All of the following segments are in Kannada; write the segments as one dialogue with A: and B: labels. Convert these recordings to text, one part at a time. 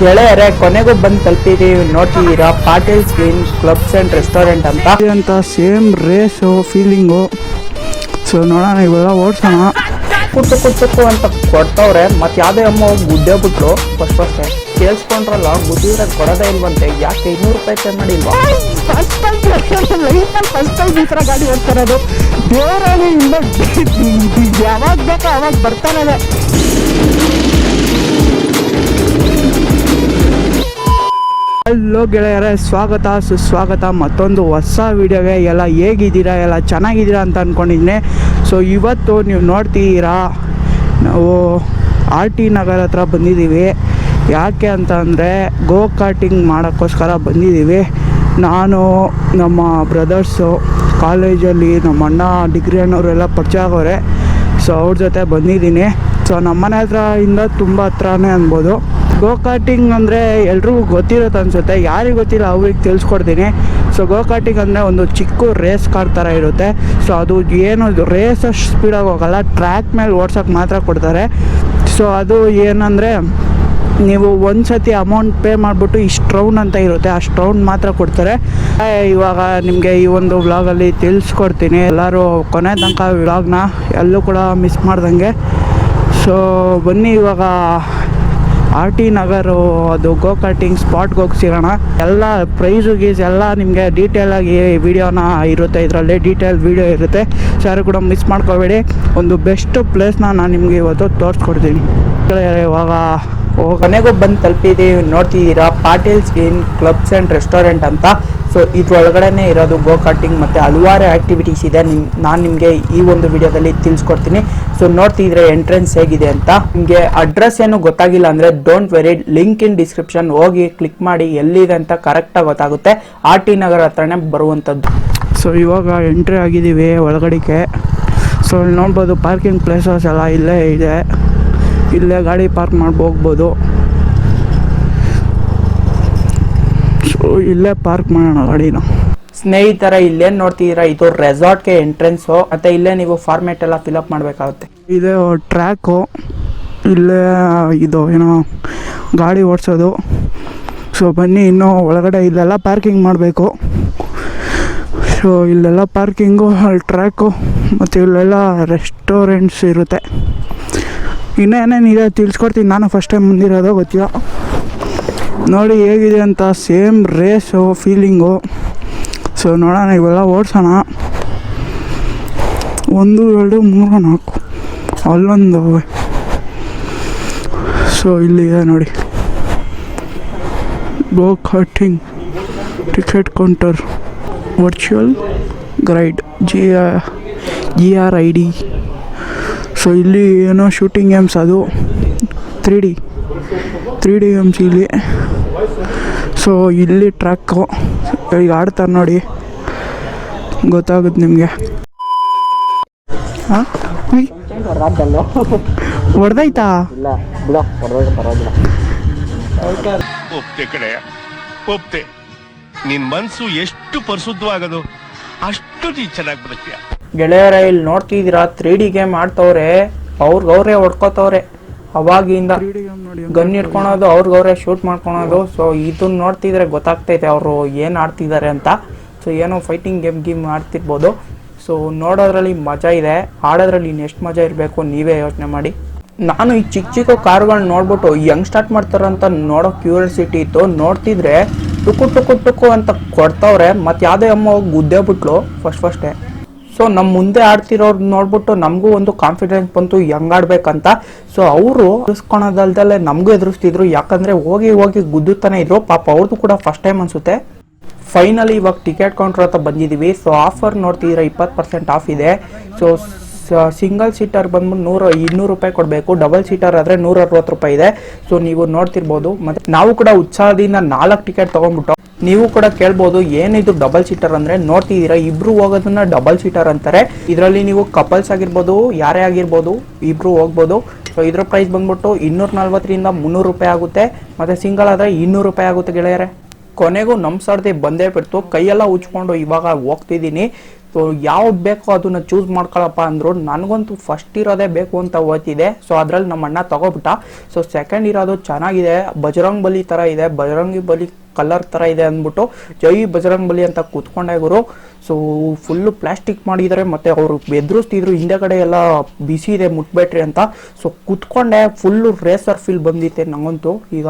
A: ಗೆಳೆಯರೆ ಕೊನೆಗೂ ಬಂದು ತಲುಪಿದೀವಿ. ನೋಡ್ತಿದ್ದೀರಾ Patil screen clubs and restaurant ಅಂತ
B: ಸೇಮ್ ರೇಸು ಫೀಲಿಂಗು. ಸೊ ನೋಡೋಣ, ಇವೆಲ್ಲ ಓಡಿಸೋಣ.
A: ಕುಟ್ಟು ಅಂತ ಕೊಡ್ತವ್ರೆ. ಮತ್ತೆ ಯಾವುದೇ ಅಮ್ಮ ಗುದ್ದೆ ಬಿಟ್ರು ಫಸ್ಟ್ ಕೇಳಿಸ್ಕೊಂಡ್ರಲ್ಲ, ಗುದ್ದಿದ್ರೆ ಕೊಡೋದೇ ಇಲ್ವಂತೆ. ಯಾಕೆ 200 ರೂಪಾಯಿ ಪೇ ಮಾಡಿಲ್ವಾ?
B: ಫಸ್ಟ್ ಟೈಮ್ ಈ ಥರ ಗಾಡಿ ಓಡ್ತಾರದು. ದೇವರಾಗಿ ಇಲ್ಲ, ಯಾವಾಗ ಬೇಕೋ ಅವಾಗ ಬರ್ತಾನೆ. ಹಲೋ ಗೆಳೆಯರೇ, ಸ್ವಾಗತ ಸುಸ್ವಾಗತ ಮತ್ತೊಂದು ಹೊಸ ವಿಡಿಯೋಗೆ. ಎಲ್ಲ ಹೇಗಿದ್ದೀರಾ? ಎಲ್ಲ ಚೆನ್ನಾಗಿದ್ದೀರಾ ಅಂತ ಅಂದ್ಕೊಂಡಿದ್ದೀನಿ. ಸೊ ಇವತ್ತು ನೀವು ನೋಡ್ತಿದ್ದೀರಾ, ನಾವು RT ನಗರ ಹತ್ರ ಬಂದಿದ್ದೀವಿ. ಯಾಕೆ ಅಂತ ಅಂದರೆ ಗೋ ಕಾರ್ಟಿಂಗ್ ಮಾಡೋಕ್ಕೋಸ್ಕರ ಬಂದಿದ್ದೀವಿ. ನಾನು ನಮ್ಮ ಬ್ರದರ್ಸು ಕಾಲೇಜಲ್ಲಿ ನಮ್ಮ ಅಣ್ಣ ಡಿಗ್ರಿ ಅನ್ನೋರೆಲ್ಲ ಪರಿಚಯ ಆಗೋರೆ. ಸೊ ಅವ್ರ ಜೊತೆ ಬಂದಿದ್ದೀನಿ. ಸೊ ನಮ್ಮನೆ ಹತ್ರ ಇಂದ ತುಂಬ ಹತ್ರನೇ ಅನ್ಬೋದು. ಗೋ ಕಾರ್ಟಿಂಗ್ ಅಂದರೆ ಎಲ್ರಿಗೂ ಗೊತ್ತಿರುತ್ತೆ ಅನಿಸುತ್ತೆ. ಯಾರಿಗೆ ಗೊತ್ತಿಲ್ಲ ಅವ್ರಿಗೆ ತಿಳಿಸ್ಕೊಡ್ತೀನಿ. ಸೊ ಗೋ ಕಾರ್ಟಿಂಗ್ ಅಂದರೆ ಒಂದು ಚಿಕ್ಕ ರೇಸ್ ಕಾರ್ ಥರ ಇರುತ್ತೆ. ಸೊ ಅದು ಏನು ರೇಸ್ ಅಷ್ಟು ಸ್ಪೀಡಾಗಿ ಹೋಗಲ್ಲ, ಟ್ರ್ಯಾಕ್ ಮೇಲೆ ಓಡ್ಸೋಕ್ಕೆ ಮಾತ್ರ ಕೊಡ್ತಾರೆ. ಸೊ ಅದು ಏನಂದರೆ, ನೀವು ಒಂದು ಸತಿ ಅಮೌಂಟ್ ಪೇ ಮಾಡಿಬಿಟ್ಟು ಇಷ್ಟು ರೌಂಡ್ ಅಂತ ಇರುತ್ತೆ, ಅಷ್ಟು ರೌಂಡ್ ಮಾತ್ರ ಕೊಡ್ತಾರೆ. ಇವಾಗ ನಿಮಗೆ ಈ ಒಂದು ವ್ಲಾಗಲ್ಲಿ ತಿಳಿಸ್ಕೊಡ್ತೀನಿ. ಎಲ್ಲರೂ ಕೊನೆ ತನಕ ವ್ಲಾಗ್ನ ಎಲ್ಲೂ ಕೂಡ ಮಿಸ್ ಮಾಡ್ದಂಗೆ. ಸೊ ಬನ್ನಿ, ಇವಾಗ RT ನಗರು ಅದು ಗೋ ಕಾರ್ಟಿಂಗ್ ಸ್ಪಾಟ್ಗೆ ಹೋಗಿ ಸಿಗೋಣ. ಎಲ್ಲ ಪ್ರೈಸು ಗೀಸ್ ಎಲ್ಲ ನಿಮಗೆ ಡೀಟೇಲಾಗಿ ವಿಡಿಯೋನ ಇರುತ್ತೆ, ಇದರಲ್ಲಿ ಡೀಟೇಲ್ ವಿಡಿಯೋ ಇರುತ್ತೆ. ಸೊ ಯಾರು ಕೂಡ ಮಿಸ್ ಮಾಡ್ಕೋಬೇಡಿ. ಒಂದು ಬೆಸ್ಟ್ ಪ್ಲೇಸ್ನ ನಾನು ನಿಮಗೆ ಇವತ್ತು ತೋರಿಸ್ಕೊಡ್ತೀನಿ. ಇವಾಗ
A: ಕೊನೆಗೂ ಬಂದು ತಲುಪಿದ್ದೀವಿ. ನೋಡ್ತಿದ್ದೀರಾ Patil screen clubs and restaurant ಅಂತ. ಸೊ ಇದ್ರೊಳಗಡೆ ಇರೋದು ಗೋ ಕಾರ್ಟಿಂಗ್ ಮತ್ತು ಹಲವಾರು ಆ್ಯಕ್ಟಿವಿಟೀಸ್ ಇದೆ. ನಾನು ನಿಮಗೆ ಈ ಒಂದು ವಿಡಿಯೋದಲ್ಲಿ ತಿಳಿಸ್ಕೊಡ್ತೀನಿ. ಸೊ ನೋಡ್ತಿದ್ರೆ ಎಂಟ್ರೆನ್ಸ್ ಹೇಗಿದೆ ಅಂತ. ನಿಮಗೆ ಅಡ್ರೆಸ್ ಏನು ಗೊತ್ತಾಗಿಲ್ಲ ಅಂದರೆ don't very, link in description ಹೋಗಿ ಕ್ಲಿಕ್ ಮಾಡಿ, ಎಲ್ಲಿದೆ ಅಂತ ಕರೆಕ್ಟಾಗಿ ಗೊತ್ತಾಗುತ್ತೆ. RT ನಗರ ಹತ್ರನೇ ಬರುವಂಥದ್ದು.
B: ಸೊ ಇವಾಗ ಎಂಟ್ರಿ ಆಗಿದ್ದೀವಿ ಒಳಗಡೆಗೆ. ಸೊ ಇಲ್ಲಿ ನೋಡ್ಬೋದು ಪಾರ್ಕಿಂಗ್ ಪ್ಲೇಸಸ್ ಎಲ್ಲ ಇಲ್ಲೇ ಇದೆ. ಇಲ್ಲೇ ಗಾಡಿ ಪಾರ್ಕ್ ಮಾಡಿ ಹೋಗ್ಬೋದು. ಸೊ ಇಲ್ಲೇ ಪಾರ್ಕ್ ಮಾಡೋಣ ಗಾಡಿನ.
A: ಸ್ನೇಹಿತರ, ಇಲ್ಲೇನು ನೋಡ್ತಿದ್ದೀರಾ, ಇದು ರೆಸಾರ್ಟ್ಗೆ ಎಂಟ್ರೆನ್ಸು. ಮತ್ತು ಇಲ್ಲೇ ನೀವು ಫಾರ್ಮೇಟ್ ಎಲ್ಲ ಫಿಲಪ್ ಮಾಡಬೇಕಾಗುತ್ತೆ.
B: ಇದೆ ಟ್ರ್ಯಾಕು, ಇಲ್ಲೇ ಇದು ಏನೋ ಗಾಡಿ ಓಡಿಸೋದು. ಸೊ ಬನ್ನಿ, ಇನ್ನೂ ಒಳಗಡೆ ಇಲ್ಲೆಲ್ಲ ಪಾರ್ಕಿಂಗ್ ಮಾಡಬೇಕು. ಸೊ ಇಲ್ಲೆಲ್ಲ ಪಾರ್ಕಿಂಗು, ಅಲ್ಲಿ ಟ್ರ್ಯಾಕು, ಮತ್ತು ಇಲ್ಲೆಲ್ಲ ರೆಸ್ಟೋರೆಂಟ್ಸ್ ಇರುತ್ತೆ. ಇನ್ನೇನೇನಿದೆ ತಿಳಿಸ್ಕೊಡ್ತೀನಿ. ನಾನು ಫಸ್ಟ್ ಟೈಮ್ ಬಂದಿರೋದು, ಗೊತ್ತಿಲ್ಲ. ನೋಡಿ ಹೇಗಿದೆ ಅಂತ, ಸೇಮ್ ರೇಸು ಫೀಲಿಂಗು. ಸೊ ನೋಡೋಣ, ಇವೆಲ್ಲ ಓಡಿಸೋಣ. 1 2 3 4 ಅಲ್ಲೊಂದು. ಸೊ ಇಲ್ಲಿದೆ ನೋಡಿ, go karting ticket counter, virtual guide, GRID. So ಇಲ್ಲಿ ಏನೋ ಶೂಟಿಂಗ್ ಗೇಮ್ಸ್, ಅದು 3D ಗೇಮ್ಸ್ ಇಲ್ಲಿ. ಸೊ ಇಲ್ಲಿ ಟ್ರ್ಯಾಕು, ಈಗ ಆಡ್ತಾರೆ ನೋಡಿ, ಗೊತ್ತಾಗುತ್ತೆ ನಿಮಗೆ. ಹಾಂ, ಹೊಡೆದೈತಾ?
C: ಒಪ್ತೆ ಕಡೆ ಒಪ್ತೆ. ನಿನ್ ಮನ್ಸು ಎಷ್ಟು ಪರಿಶುದ್ಧವಾಗದು ಅಷ್ಟು ನೀ ಚೆನ್ನಾಗಿ ಬದುಕ್ತೀಯ.
A: ಗೆಳೆಯರ, ಇಲ್ಲಿ ನೋಡ್ತಿದ್ದೀರಾ 3D ಗೇಮ್ ಆಡ್ತವ್ರೆ. ಅವ್ರೇ ಹೊಡ್ಕೋತವ್ರೆ. ಅವಾಗಿಂದ ಗನ್ ಇಟ್ಕೊಳೋದು, ಅವ್ರೇ ಶೂಟ್ ಮಾಡ್ಕೊಳೋದು. ಸೊ ಇದನ್ನ ನೋಡ್ತಿದ್ರೆ ಗೊತ್ತಾಗ್ತೈತೆ ಅವರು ಏನು ಆಡ್ತಿದ್ದಾರೆ ಅಂತ. ಸೊ ಏನೋ ಫೈಟಿಂಗ್ ಗೇಮ್ ಆಡ್ತಿರ್ಬೋದು. ಸೊ ನೋಡೋದ್ರಲ್ಲಿ ಮಜಾ ಇದೆ, ಆಡೋದ್ರಲ್ಲಿ ಇನ್ನೆಷ್ಟು ಮಜಾ ಇರಬೇಕು ನೀವೇ ಯೋಚನೆ ಮಾಡಿ. ನಾನು ಈ ಚಿಕ್ಕ ಕಾರುಗಳನ್ನ ನೋಡ್ಬಿಟ್ಟು ಹೆಂಗ್ ಸ್ಟಾರ್ಟ್ ಮಾಡ್ತಾರಂತ ನೋಡೋ ಕ್ಯೂರಿಯಾಸಿಟಿ ಇತ್ತು. ನೋಡ್ತಿದ್ರೆ ಟುಕು ಅಂತ ಕೊಡ್ತವ್ರೆ. ಮತ್ತು ಯಾವುದೇ ಅಮ್ಮ ಹೋಗಿ ಗುದ್ದೆ ಬಿಟ್ಲು ಫಸ್ಟೇ. ಸೊ ನಮ್ಮ ಮುಂದೆ ಆಡ್ತಿರೋರು ನೋಡ್ಬಿಟ್ಟು ನಮಗೂ ಒಂದು ಕಾನ್ಫಿಡೆನ್ಸ್ ಬಂತು ಹೆಂಗ್ ಆಡ್ಬೇಕಂತ. ಸೊ ಅವರು ಎದುರಿಸ್ಕೊಳೋದಲ್ದಲ್ಲೇ ನಮಗೂ ಎದುರಿಸ್ತಿದ್ರು. ಯಾಕಂದರೆ ಹೋಗಿ ಗುದ್ದುತ್ತಾನೆ ಇದ್ರು. ಪಾಪ ಅವ್ರದ್ದು ಕೂಡ ಫಸ್ಟ್ ಟೈಮ್ ಅನಿಸುತ್ತೆ. ಫೈನಲಿ ಇವಾಗ ಟಿಕೆಟ್ ಕೌಂಟರ್ ಹತ್ರ ಬಂದಿದ್ದೀವಿ. ಸೊ ಆಫರ್ ನೋಡ್ತಿದ್ರೆ 20% ಆಫ್ ಇದೆ. ಸೊ ಸಿಂಗಲ್ ಸೀಟರ್ ಬಂದ್ಬಿಟ್ಟು 200 ರೂಪಾಯಿ ಕೊಡಬೇಕು. ಡಬಲ್ ಸೀಟರ್ ಆದರೆ 160 ರೂಪಾಯಿ ಇದೆ. ಸೊ ನೀವು ನೋಡ್ತಿರ್ಬೋದು. ಮತ್ತು ನಾವು ಕೂಡ ಉತ್ಸಾಹದಿಂದ 4 ಟಿಕೆಟ್ ತೊಗೊಂಡ್ಬಿಟ್ಟು, ನೀವು ಕೂಡ ಕೇಳ್ಬೋದು ಏನಿದು ಡಬಲ್ ಸೀಟರ್ ಅಂದರೆ. ನೋಡ್ತಿದ್ದೀರಾ, ಇಬ್ರು ಹೋಗೋದನ್ನ ಡಬಲ್ ಸೀಟರ್ ಅಂತಾರೆ. ಇದರಲ್ಲಿ ನೀವು ಕಪಲ್ಸ್ ಆಗಿರ್ಬೋದು, ಯಾರೇ ಆಗಿರ್ಬೋದು, ಇಬ್ರು ಹೋಗ್ಬೋದು. ಸೊ ಇದ್ರ ಪ್ರೈಸ್ ಬಂದ್ಬಿಟ್ಟು 240ರಿಂದ 300 ರೂಪಾಯಿ ಆಗುತ್ತೆ. ಮತ್ತು ಸಿಂಗಲ್ ಆದರೆ 200 ರೂಪಾಯಿ ಆಗುತ್ತೆ ಗೆಳೆಯರೆ. ಕೊನೆಗೂ ನಮ್ಮ ಸರ್ದಿ ಬಂದೇ ಬಿಡ್ತು. ಕೈಯೆಲ್ಲ ಉಚ್ಕೊಂಡು ಇವಾಗ ಹೋಗ್ತಿದ್ದೀನಿ. ಸೊ ಯಾವ್ದು ಬೇಕೋ ಅದನ್ನ ಚೂಸ್ ಮಾಡ್ಕೊಳಪ್ಪ ಅಂದರು. ನನಗಂತೂ ಫಸ್ಟ್ ಇರೋದೇ ಬೇಕು ಅಂತ ಓದ್ತಿದೆ. ಸೊ ಅದರಲ್ಲಿ ನಮ್ಮ ಅಣ್ಣ ತಗೋಬಿಟ್ಟ. ಸೊ ಸೆಕೆಂಡ್ ಇರೋದು ಚೆನ್ನಾಗಿದೆ, ಬಜರಂಗ್ ಬಲಿ ಥರ ಇದೆ, ಬಜರಂಗಿ ಬಲಿ ಕಲರ್ ಥರ ಇದೆ ಅಂದ್ಬಿಟ್ಟು ಜೈ ಬಜರಂಗ್ ಬಲಿ ಅಂತ ಕೂತ್ಕೊಂಡೆ ಗುರು. ಸೊ ಫುಲ್ಲು ಪ್ಲಾಸ್ಟಿಕ್ ಮಾಡಿದ್ದಾರೆ, ಮತ್ತು ಅವರು ಬೆದರಿಸ್ತಿದ್ರು ಹಿಂದೆಗಡೆ ಎಲ್ಲ ಬಿಸಿ ಇದೆ ಮುಟ್ಬೇಟ್ರಿ ಅಂತ. ಸೊ ಕೂತ್ಕೊಂಡೆ, ಫುಲ್ಲು ರೇಸರ್ ಫೀಲ್ ಬಂದಿತ್ತೆ ನನಗಂತೂ. ಈಗ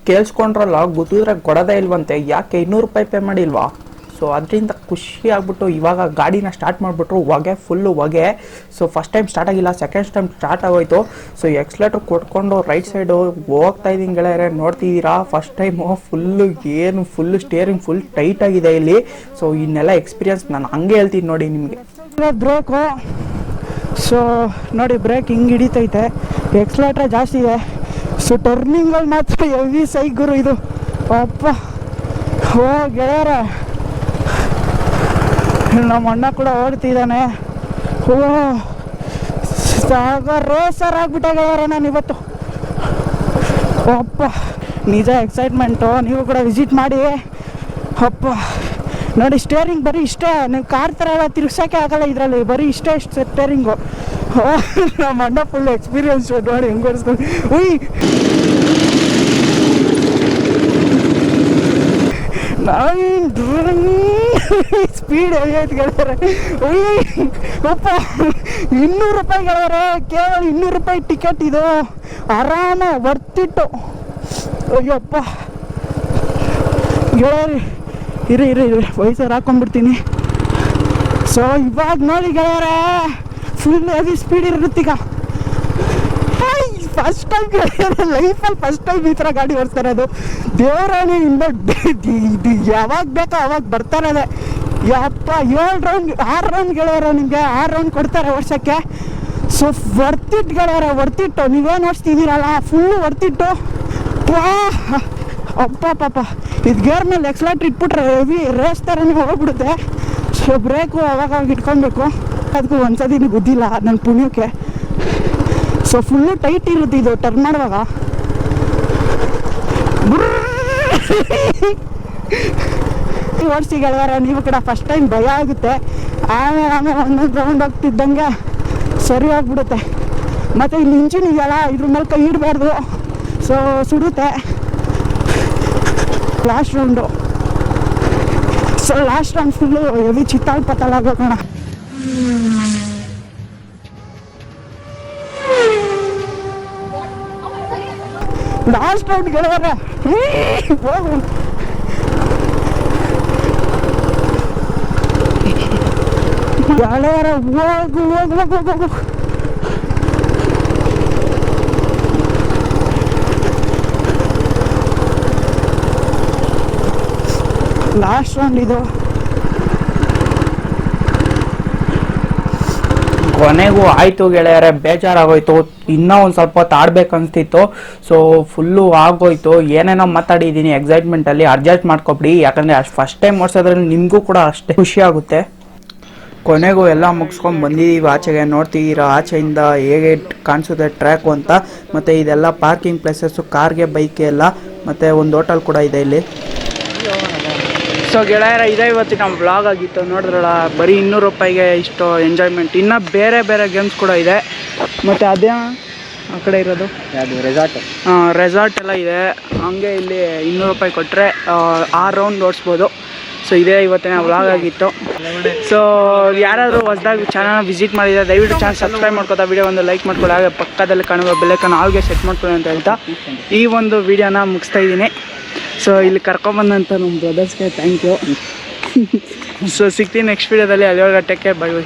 A: ಕೇಳಿಸ್ಕೊಂಡ್ರಲ್ಲ, ಗೊತ್ತಿದ್ರೆ ಕೊಡೋದೇ ಇಲ್ವಂತೆ. ಯಾಕೆ 200 ರೂಪಾಯಿ ಪೇ ಮಾಡಿಲ್ವಾ? ಸೊ ಅದರಿಂದ ಖುಷಿ ಆಗ್ಬಿಟ್ಟು ಇವಾಗ ಗಾಡಿನ ಸ್ಟಾರ್ಟ್ ಮಾಡಿಬಿಟ್ರು. ಹೊಗೆ ಫುಲ್ಲು ಹೊಗೆ. ಸೊ ಫಸ್ಟ್ ಟೈಮ್ ಸ್ಟಾರ್ಟ್ ಆಗಿಲ್ಲ, ಸೆಕೆಂಡ್ ಟೈಮ್ ಸ್ಟಾರ್ಟ್ ಆಗೋಯ್ತು. ಸೊ ಎಕ್ಸ್ಲೇಟ್ರ್ ಕೊಟ್ಕೊಂಡು ರೈಟ್ ಸೈಡು ಹೋಗ್ತಾ ಇದ್ದೀನಿ ಗೆಳೆಯರೆ, ನೋಡ್ತಿದ್ದೀರಾ. First time full steering full tight ಆಗಿದೆ ಇಲ್ಲಿ. ಸೊ ಇನ್ನೆಲ್ಲ ಎಕ್ಸ್ಪೀರಿಯನ್ಸ್ ನಾನು ಹಂಗೆ ಹೇಳ್ತೀನಿ ನೋಡಿ ನಿಮಗೆ.
B: ಬ್ರೇಕು ಸೊ ನೋಡಿ, ಬ್ರೇಕ್ ಹಿಂಗೆ ಹಿಡಿತೈತೆ, ಎಕ್ಸ್ಲೇಟ್ರ್ ಜಾಸ್ತಿ ಇದೆ. ಸೊ ಟರ್ನಿಂಗಲ್ಲಿ ಮಾತ್ರ ಹೆವಿ ಸೈಕ್ ಗುರು ಇದು. ಅಪ್ಪ ಓ ಗೆಳೆಯರ, ನಮ್ಮ ಅಣ್ಣ ಕೂಡ ಓಡ್ತಿದ್ದಾನೆ. ಓ ಸಾಗ ರೇಸರ್ ಆಗ್ಬಿಟ್ಟೆ ಗೆಳೆಯರ ನಾನು ಇವತ್ತು. ಅಪ್ಪ ನಿಜ ಎಕ್ಸೈಟ್ಮೆಂಟು, ನೀವು ಕೂಡ ವಿಸಿಟ್ ಮಾಡಿ. ಅಪ್ಪ ನೋಡಿ, ಸ್ಟೇರಿಂಗ್ ಬರೀ ಇಷ್ಟೇ, ನೀವು ಕಾರ್ ಥರ ಎಲ್ಲ ತಿರ್ಗ್ಸೋಕ್ಕೆ ಆಗಲ್ಲ ಇದರಲ್ಲಿ, ಬರೀ ಇಷ್ಟೇ ಸ್ಟೇರಿಂಗು. ನಮ್ಮ ಅಣ್ಣ ಫುಲ್ ಎಕ್ಸ್ಪೀರಿಯನ್ಸ್ ನೋಡಿ ಹೆಂಗೆ ಓಡಿಸ್ಕೊಂಡು. ಉಯ್ ಸ್ಪೀಡ್ ಹೆಂಗೈತೆ ಗೆಳೆಯರೆ. ಅಪ್ಪ 200 ರೂಪಾಯಿ ಗೆಳೆಯರೆ, ಕೇವಲ 200 ರೂಪಾಯಿ ಟಿಕೆಟ್ ಇದು. ಆರಾಮ ಬರ್ತಿತ್ತು. ಅಯ್ಯಪ್ಪ ಗೆಳೆಯರಿ, ಇರಿ ವಯಸ್ಸರು ಹಾಕೊಂಡ್ಬಿಡ್ತೀನಿ. ಸೊ ಇವಾಗ ನೋಡಿ ಗೆಳೆಯರೆ, ಫುಲ್ ಹೆವಿ ಸ್ಪೀಡ್ ಇರುತ್ತೀಗ. ಫಸ್ಟ್ ಟೈಮ್ ಗೆಳೆಯರೆ, ಲೈಫಲ್ಲಿ ಫಸ್ಟ್ ಟೈಮ್ ಈ ಥರ ಗಾಡಿ ಓಡಿಸ್ತಾರೆ. ಅದು ದೇವರಾಣಿ ಇಂದ ಇದು ಯಾವಾಗ ಬೇಕೋ ಅವಾಗ ಬರ್ತಾರೆ. ಅದೇ ಯಪ್ಪ 7 ರೌಂಡ್ 6 ರೌಂಡ್ ಗೆಳೆಯರೆ, ನಿಮಗೆ 6 ರೌಂಡ್ ಕೊಡ್ತಾರೆ ಓಡಿಸೋಕ್ಕೆ. ಸೊ ವರ್ತಿಟ್ಟು ಗೆಳೆಯರೆ, ವರ್ತಿಟ್ಟು. ನೀವೇನು ಓಡಿಸ್ತಿದ್ದೀರಲ್ಲ ಫುಲ್ಲು ವರ್ತಿಟ್ಟು. ಅಪ್ಪ ಪಾಪ, ಇದು ಗೇರ್ ಮೇಲೆ ಎಕ್ಸ್ಲೇಟ್ರ್ ಇಟ್ಬಿಟ್ರೆ ಹೆವಿ ರೇಸ್ ಥರನೇ ಹೋಗ್ಬಿಡುತ್ತೆ. ಸೊ ಬ್ರೇಕು ಅವಾಗ ಇಟ್ಕೊಬೇಕು. ಅದಕ್ಕೂ ಒಂದ್ಸತಿ ಗೊತ್ತಿಲ್ಲ ನನ್ನ ಪುಣ್ಯಕ್ಕೆ. ಸೊ ಫುಲ್ಲು ಟೈಟ್ ಇರುತ್ತೆ ಇದು ಟರ್ನ್ ಮಾಡುವಾಗ. ಓಡಿಸಿ ಗೆಳೆಯರೆ, ನೀವು ಕೂಡ ಫಸ್ಟ್ ಟೈಮ್ ಭಯ ಆಗುತ್ತೆ. ಆಮೇಲೆ ಒಂದೊಂದು ರೌಂಡ್ ಹೋಗ್ತಿದ್ದಂಗೆ ಸರಿ ಹೋಗ್ಬಿಡುತ್ತೆ. ಮತ್ತು ಇಲ್ಲಿ ಇಂಜಿನ್ ಇದೆಯಲ್ಲ, ಇದ್ರ ಮೇಲೆ ಕೈ ಇಡಬಾರ್ದು, ಸೊ ಸುಡುತ್ತೆ. Last round, so last round full heavy ಚಿತ್ತಾಳ್ ಪತ್ತಾಳ ಆಗೋಣ. ಲಾಸ್ಟ್ ರೌಂಡ್ ಗೆಳೆಯರೆ, ಹೋಗು. ಗೆಳೆಯರೆ ಹೋಗು. ಲಾಸ್ಟ್ ರೌಂಡ್ ಇದು.
A: ಕೊನೆಗೂ ಆಯಿತು ಗೆಳೆಯರೆ, ಬೇಜಾರಾಗೋಯ್ತು. ಇನ್ನೂ ಒಂದು ಸ್ವಲ್ಪ ಹೊತ್ತು ಆಡ್ಬೇಕನ್ಸ್ತಿತ್ತು. ಸೊ ಫುಲ್ಲು ಆಗೋಯ್ತು. ಏನೇನೋ ಮಾತಾಡಿದ್ದೀನಿ ಎಕ್ಸೈಟ್ಮೆಂಟಲ್ಲಿ, ಅಡ್ಜಸ್ಟ್ ಮಾಡ್ಕೊಬಿಡಿ. ಯಾಕಂದರೆ ಅಷ್ಟು ಫಸ್ಟ್ ಟೈಮ್ ಓಡಿಸೋದ್ರಲ್ಲಿ ನಿಮಗೂ ಕೂಡ ಅಷ್ಟೇ ಖುಷಿ ಆಗುತ್ತೆ. ಕೊನೆಗೂ ಎಲ್ಲ ಮುಗಿಸ್ಕೊಂಡು ಬಂದಿದ್ದೀವಿ ಆಚೆಗೆ. ನೋಡ್ತಿದ್ದೀರಾ ಆಚೆಯಿಂದ ಹೇಗೆ ಕಾಣಿಸುತ್ತೆ ಟ್ರ್ಯಾಕು ಅಂತ. ಮತ್ತು ಇದೆಲ್ಲ ಪಾರ್ಕಿಂಗ್ ಪ್ಲೇಸಸ್ಸು, ಕಾರ್ಗೆ ಬೈಕ್ಗೆ ಎಲ್ಲ. ಮತ್ತು ಒಂದು ಹೋಟೆಲ್ ಕೂಡ ಇದೆ ಇಲ್ಲಿ. ಸೊ ಗೆಳೆಯರ, ಇದೇ ಇವತ್ತಿನ ವ್ಲಾಗ್ ಆಗಿತ್ತು. ನೋಡಿದ್ರಲ್ಲ, ಬರೀ 200 ರೂಪಾಯಿಗೆ ಇಷ್ಟು ಎಂಜಾಯ್ಮೆಂಟ್. ಇನ್ನು ಬೇರೆ ಬೇರೆ ಗೇಮ್ಸ್ ಕೂಡ ಇದೆ. ಮತ್ತು ಅದೇ ಆ ಕಡೆ ಇರೋದು ಯಾವುದು ರೆಸಾರ್ಟ್ ಎಲ್ಲ ಇದೆ. ಹಂಗೆ ಇಲ್ಲಿ 200 ರೂಪಾಯಿ ಕೊಟ್ಟರೆ 6 ರೌಂಡ್ ಓಡಿಸ್ಬೋದು. ಸೊ ಇದೇ ಇವತ್ತಿನ ವ್ಲಾಗ್ ಆಗಿತ್ತು. ಸೊ ಯಾರಾದರೂ ಹೊಸದಾಗಿ ಚಾನಲ್ನ ವಿಸಿಟ್ ಮಾಡಿದರೆ ದಯವಿಟ್ಟು ಚಾನಲ್ ಸಬ್ಸ್ಕ್ರೈಬ್ ಮಾಡ್ಕೊತಾ, ವಿಡಿಯೋ ಒಂದು ಲೈಕ್ ಮಾಡ್ಕೊಳ್ಳಿ. ಹಾಗೆ ಪಕ್ಕದಲ್ಲಿ ಕಾಣುವ ಬೆಲ್ಲೈಕನ್ ಆಲ್ಗೆ ಸೆಟ್ ಮಾಡ್ಕೊಳ್ಳಿ ಅಂತ ಹೇಳ್ತಾ ಈ ಒಂದು ವಿಡಿಯೋನ ಮುಗಿಸ್ತಾ ಇದ್ದೀನಿ. ಸೊ ಇಲ್ಲಿ ಕರ್ಕೊಂಬಂದಂಥ ನಮ್ಮ ಬ್ರದರ್ಸ್ಗೆ ಥ್ಯಾಂಕ್ ಯು. ಸೊ ಸಿಗ್ತೀನಿ ನೆಕ್ಸ್ಟ್ ವಿಡಿಯೋದಲ್ಲಿ. ಅಲ್ಲಿವರೆಗೆ ಟೇಕ್ ಕೇರ್, ಬೈ ಬೈ.